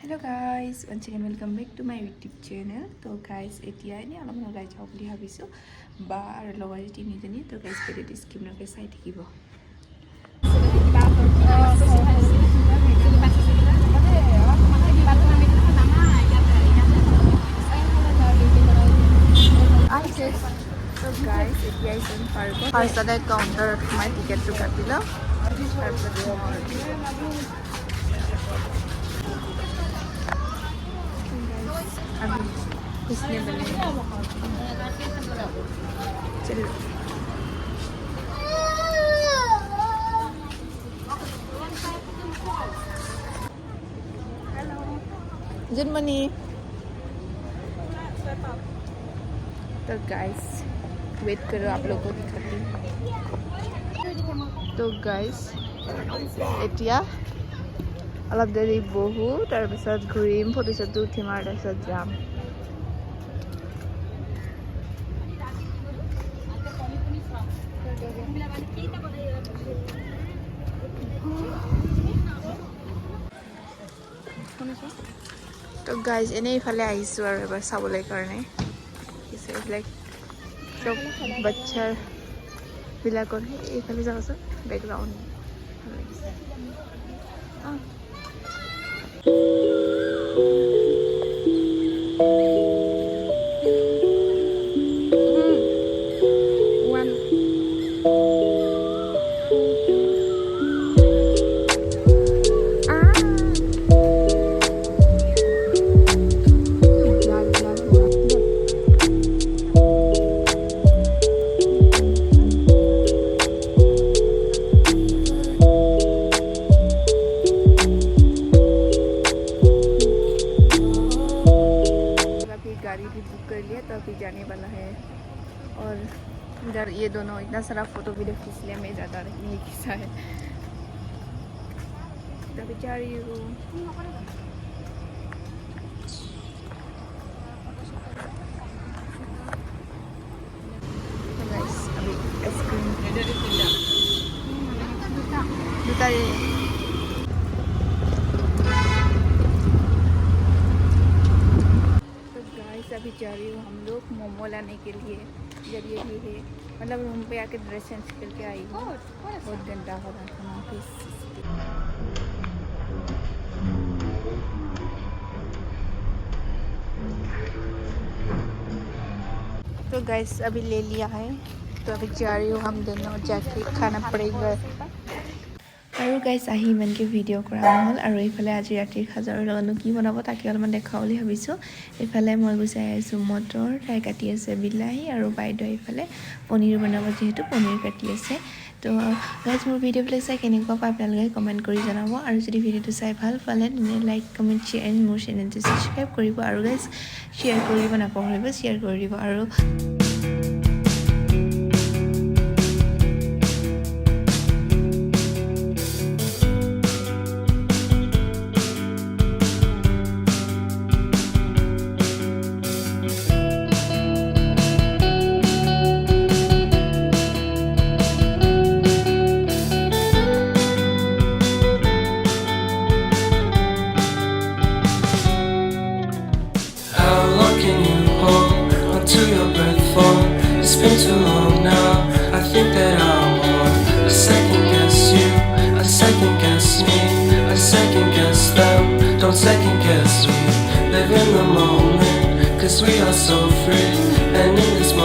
Hello guys, once again welcome back to my YouTube channel. So guys, এতিয়া এনে অলপমান ওলাই যাওঁ বুলি ভাবিছোঁ বা আৰু লগৰ তিনিজনী তো guys ভিডিঅ'টো স্কিপ নকৰি চাই থাকিব। So guys, এতিয়া ইজন পাৰ্কত ফাৰ্ষ্টতে কাউণ্টাৰত সোমাই টিকেটটো কাটি লওঁ তাৰপিছত अभी इसने बने चलो जर्मनी तो गाइस वेट करो आप लोगों को दिखाती हूँ तो गाइस एटिया অলপ দেৰি বহু তাৰপিছত ঘূৰিম ফটো চটো উঠিম আৰু তাৰপিছত যাম তো গাইজ এনেই ইফালে আহিছোঁ আৰু এবাৰ চাবলৈ কাৰণে এইফালে চব বাচ্চাৰ বিলাকৰ এইফালে যাবচোন বেকগ্ৰাউণ্ড ভাল লাগিছে गाड़ी भी बुक कर लिया तो अभी जाने वाला है और इधर ये दोनों इतना सारा फोटो वीडियो खींच लिया मैं ज़्यादा नहीं खींचा है तो अभी जा रही हूँ अभी आइसक्रीम जूता अभी जा रही हूँ हम लोग मोमो लाने के लिए जब ये भी है मतलब रूम पे आके ड्रेस चेंज करके आई हूँ बहुत गंदा हो रहा था ऑफिस तो गैस अभी ले लिया है तो अभी जा रही हूँ हम दोनों जाके खाना पड़ेगा আৰু গাইজ আহি ইমানকৈ ভিডিঅ' কৰা নহ'ল আৰু এইফালে আজি ৰাতিৰ সাজৰ লগতনো কি বনাব তাকে অলপমান দেখাওঁ বুলি ভাবিছোঁ এইফালে মই গুচাই আহিছোঁ মটৰ তাই কাটি আছে বিলাহী আৰু বাইদেউ এইফালে পনীৰ বনাব যিহেতু পনীৰ কাটি আছে তো গাইজ মোৰ ভিডিঅ'বিলাক চাই কেনেকুৱা পায় আপোনালোকে কমেণ্ট কৰি জনাব আৰু যদি ভিডিঅ'টো চাই ভাল পালে তেনে লাইক কমেণ্ট শ্বেয়াৰ মোৰ চেনেলটো ছাবস্ক্ৰাইব কৰিব আৰু গাইজ শ্বেয়াৰ কৰিব নাপাহৰিব শ্বেয়াৰ কৰি দিব আৰু It's been too long now. I think that I want a second guess you, a second guess me, a second guess them. Don't second guess me. Live in the moment, 'cause we are so free. And in this moment